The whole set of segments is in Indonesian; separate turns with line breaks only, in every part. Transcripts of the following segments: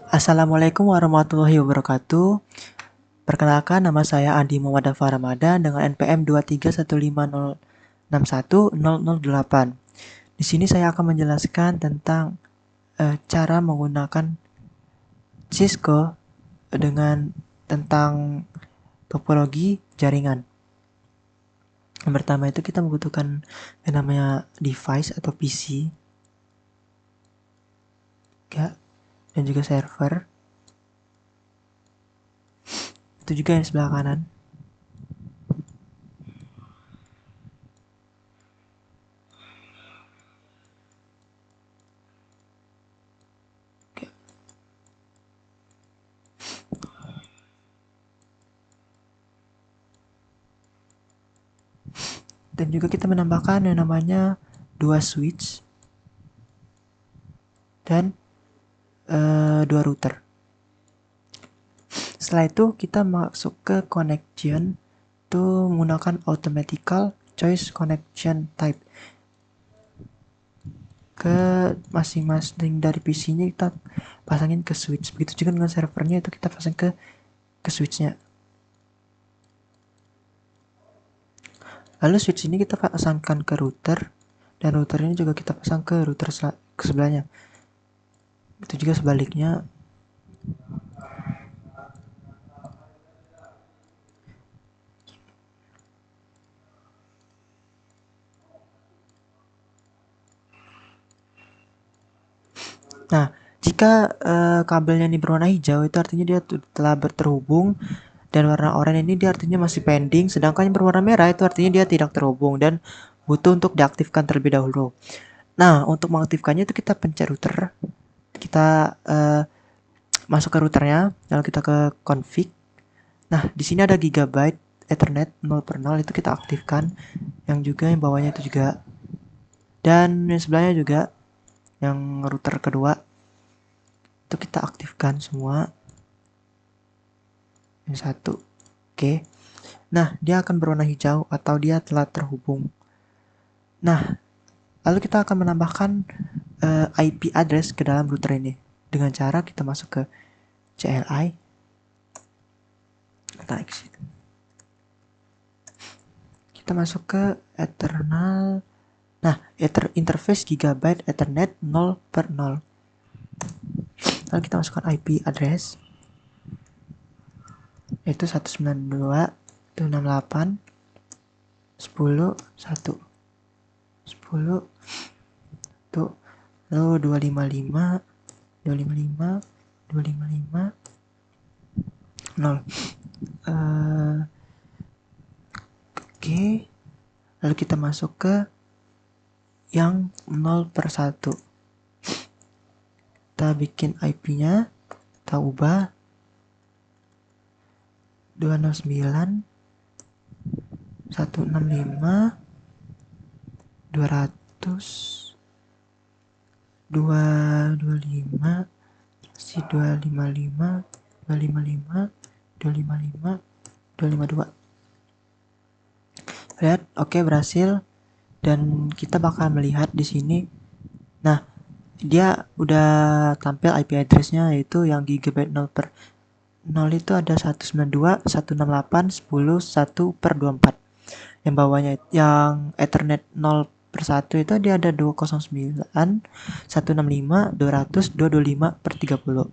Assalamualaikum warahmatullahi wabarakatuh. Perkenalkan, nama saya Andi Muhammad Dafar Ramadan dengan NPM 23150610008. Di sini saya akan menjelaskan tentang cara menggunakan Cisco dengan tentang topologi jaringan. Yang pertama itu kita membutuhkan yang namanya device atau PC, ya, dan juga server. Itu juga yang sebelah kanan. Dan juga kita menambahkan yang namanya dua switch dan dua router. Setelah itu kita masuk ke connection, itu menggunakan automatical choice connection type. Ke masing-masing dari PC-nya kita pasangin ke switch. Begitu juga dengan servernya, itu kita pasang ke switch-nya. Lalu switch ini kita pasangkan ke router, dan router ini juga kita pasang ke router ke sebelahnya. Itu juga sebaliknya. Nah, jika kabelnya ini berwarna hijau, itu artinya dia telah terhubung, dan warna oranye ini dia artinya masih pending, sedangkan yang berwarna merah itu artinya dia tidak terhubung dan butuh untuk diaktifkan terlebih dahulu. Nah, untuk mengaktifkannya itu kita pencet router, kita masuk ke routernya, lalu kita ke config. Nah, di sini ada gigabyte Ethernet 0/0, itu kita aktifkan. Yang juga yang bawahnya itu juga, dan yang sebelahnya juga yang router kedua itu kita aktifkan semua. Yang satu, oke. Nah, dia akan berwarna hijau atau dia telah terhubung. Nah, lalu kita akan menambahkan IP address ke dalam router ini dengan cara kita masuk ke CLI, kita exit. Kita masuk ke eternal. Nah, interface gigabyte Ethernet 0/0. Lalu kita masukkan IP address, yaitu 192.168.10.1. 10 tuh, lalu 255 255 255 0. Oke. Lalu kita masuk ke yang 0/1. Kita bikin IP-nya, kita ubah 209 165 200 225 si 255 255 255 252. Lihat, oke, berhasil. Dan kita bakal melihat di sini. Nah, dia udah tampil IP address-nya, yaitu yang gigabyte 0/0 itu ada 192.168.10.1/24. Yang bawahnya yang Ethernet 0/1 itu dia ada 209.165.200.225/30.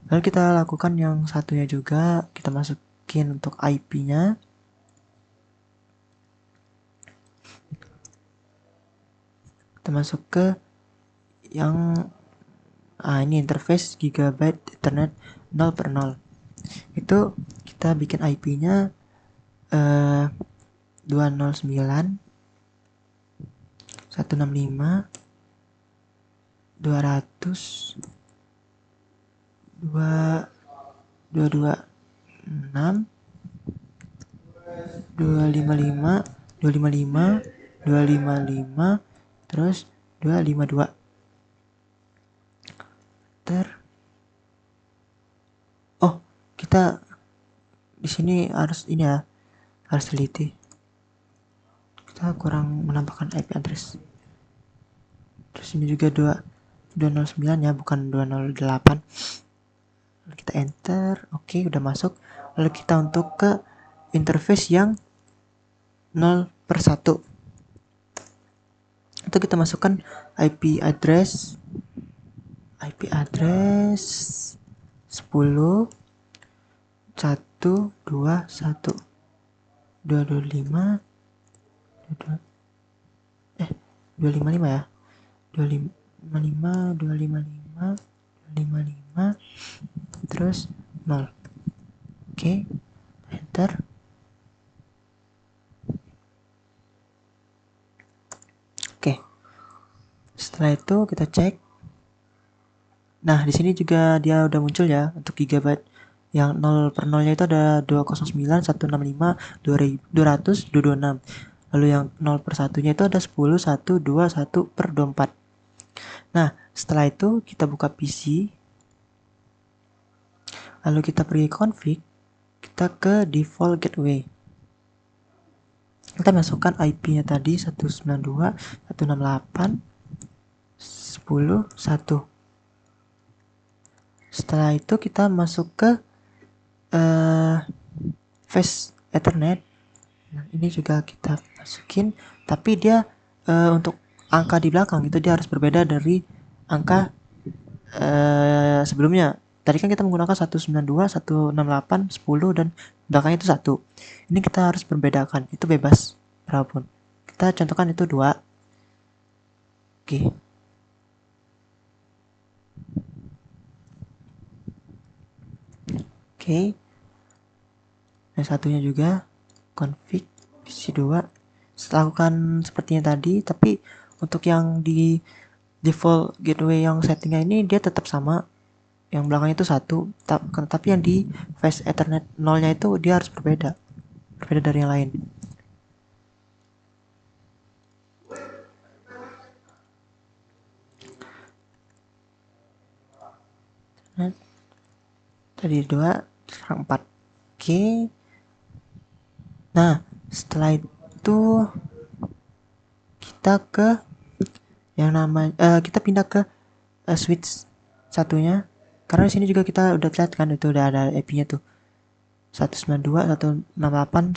Lalu kita lakukan yang satunya juga, kita masukin untuk IP-nya. Kita masuk ke yang ini interface gigabyte Ethernet 0/0. Itu kita bikin IP-nya 209 165 200 226 255 255 255 terus 252. Oh, kita di sini harus ini ya, harus teliti. Kita kurang menambahkan IP address. Terus ini juga 209 ya, bukan 208. lalu kita enter. Oke, udah masuk. Lalu kita untuk ke interface yang 0/1. Itu kita masukkan IP address 10 121 225 255 ya, 255 255 255 terus 0. Oke, enter. Oke, setelah itu kita cek. Nah, di sini juga dia udah muncul ya untuk gigabyte yang 0/0-nya itu ada 209 165 200 226. Lalu yang 0/1-nya itu ada 10 1 2 1/24. Nah, setelah itu kita buka PC. Lalu kita pergi config, kita ke default gateway. Kita masukkan IP-nya tadi 192 168 10 1. Setelah itu kita masuk ke Fast Ethernet. Nah, ini juga kita masukin, tapi dia untuk angka di belakang itu dia harus berbeda dari angka sebelumnya. Tadi kan kita menggunakan 192, 168, 10 dan belakangnya itu 1. Ini kita harus membedakan, itu bebas berapapun. Kita contohkan itu 2. Oke. Oke. Dan satunya juga config PC2. Lakukan sepertinya tadi, tapi untuk yang di default gateway yang settingnya ini dia tetap sama, yang belakangnya itu 1, tapi yang di Fast Ethernet 0-nya itu dia harus berbeda dari yang lain. Nah, tadi 2 sekarang 4. Oke. Nah, setelah itu kita ke yang namanya kita pindah ke switch satunya, karena di sini juga kita udah lihat kan itu udah ada IP-nya tuh 192 168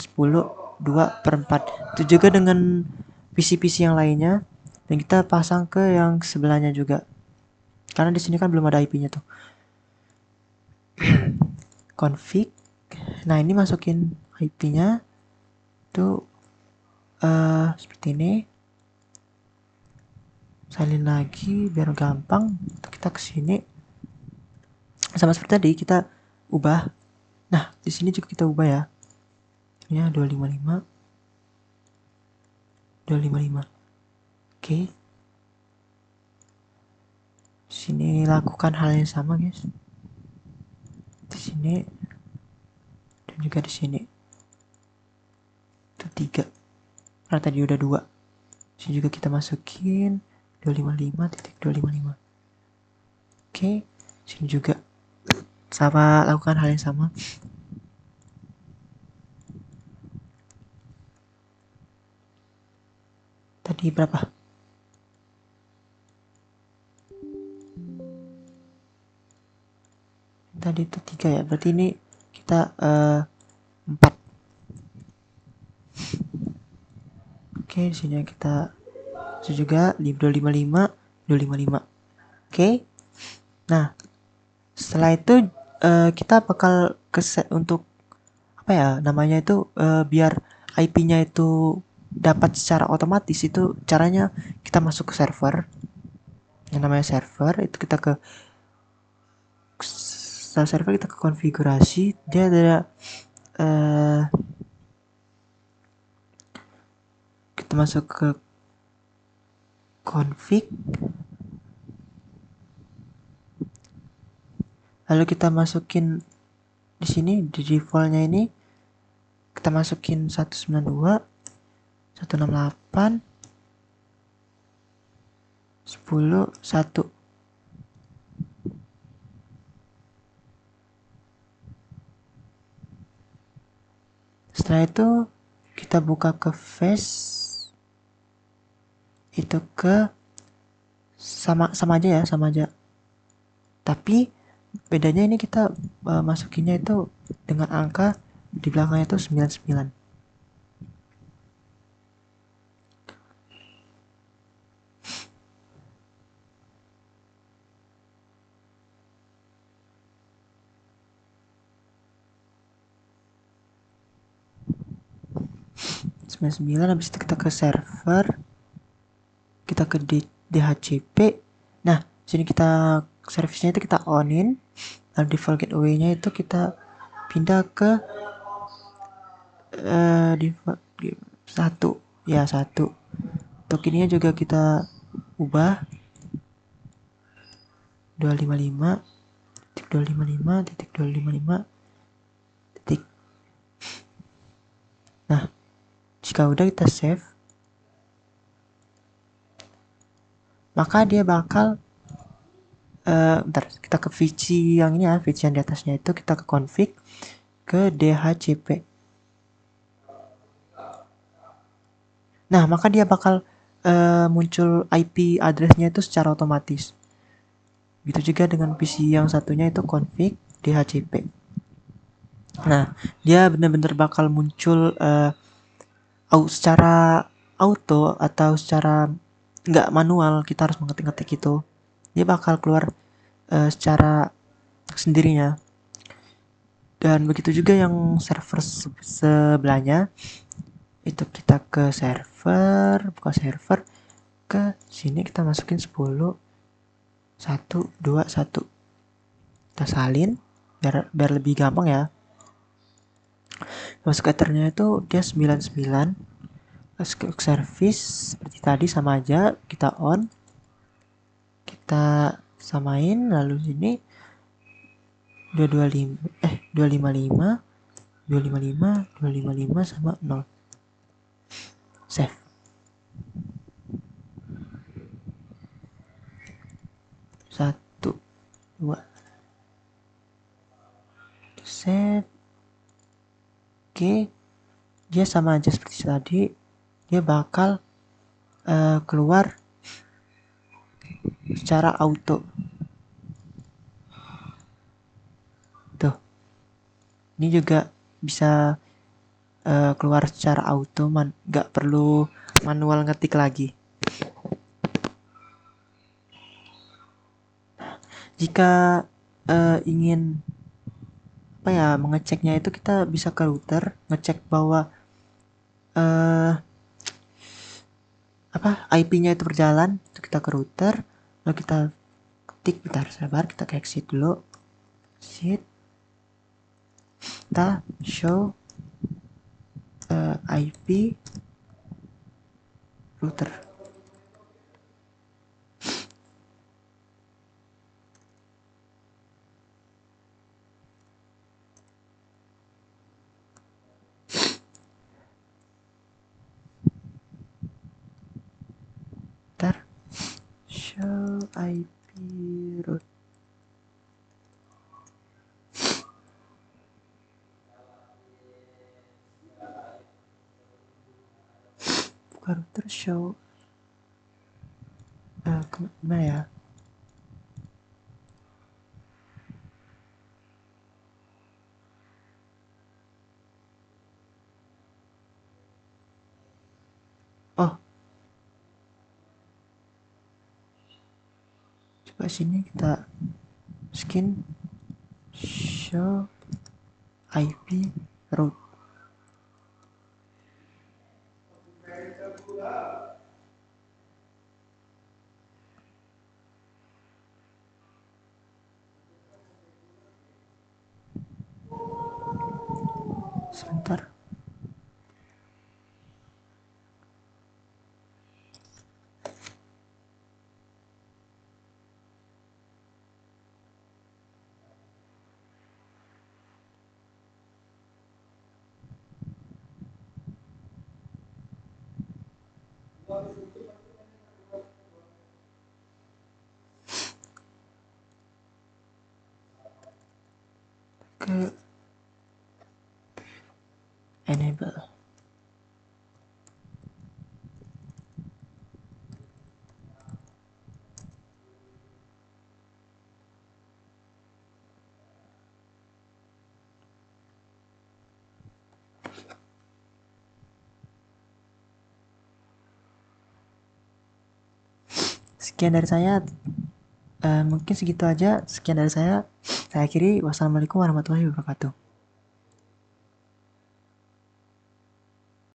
10 2/4. Itu juga dengan PC-PC yang lainnya, dan kita pasang ke yang sebelahnya juga, karena di sini kan belum ada IP-nya tuh. Config. Nah, ini masukin IP-nya tuh seperti ini. Salin lagi biar gampang. Kita ke sini. Sama seperti tadi kita ubah. Nah, di sini juga kita ubah ya. Ini 255. 255. Oke. Sini lakukan hal yang sama, guys. Di sini dan juga di sini. Itu 3. Karena tadi udah 2. Sini juga kita masukin 255.255. Oke, sini juga sama, lakukan hal yang sama. Tadi berapa? Tadi itu 3 ya, berarti ini kita 4. Oke, di sini kita juga 255 255. Oke. Nah, setelah itu kita bakal untuk apa ya namanya itu, biar IP-nya itu dapat secara otomatis. Itu caranya kita masuk ke server, yang namanya server. Itu kita ke server, kita ke konfigurasi, dia ada kita masuk ke config, lalu kita masukin di sini di defaultnya ini kita masukin 192 168 10 1. Setelah itu kita buka ke Fast, itu ke sama aja ya, sama aja. Tapi bedanya ini kita masukinnya itu dengan angka di belakangnya itu 99. Habis itu kita ke server, kita ke DHCP. Nah, sini kita servisnya itu kita onin, lalu default gateway-nya itu kita pindah ke default satu, ya satu. Tokennya juga kita ubah 255.255.255. Nah, jika udah kita save, maka dia bakal bentar, kita ke VC yang ini ya, VC yang di atasnya itu kita ke config ke DHCP. Nah, maka dia bakal muncul IP address-nya itu secara otomatis. Gitu juga dengan PC yang satunya itu config DHCP. Nah, dia benar-benar bakal muncul secara auto atau secara nggak manual, kita harus mengetik-ngetik itu. Dia bakal keluar secara sendirinya. Dan begitu juga yang server sebelahnya, itu kita ke server, buka server, ke sini kita masukin 10, 1, 2, 1. Kita salin biar lebih gampang ya. Masuk ethernya itu dia 99. Ke service seperti tadi sama aja, kita on, kita samain, lalu sini 255 255 sama 0. Save. Satu, dua. Save. Oke. Dia sama aja seperti tadi. Dia bakal keluar secara auto. Tuh. Ini juga bisa keluar secara auto, nggak perlu manual ngetik lagi. Jika ingin apa ya, mengeceknya itu kita bisa ke router, ngecek bahwa apa IP-nya itu berjalan, itu kita ke router, lalu kita ketik, bentar sabar, kita ke exit dulu, exit, kita show IP router. Bentar, show IP router. Bukan router, show gimana ya? Oh, coba sini kita skin show IP route. Sebentar. Ke enable. Sekian dari saya. Mungkin segitu aja. Sekian dari saya. Saya akhiri. Wassalamualaikum warahmatullahi wabarakatuh.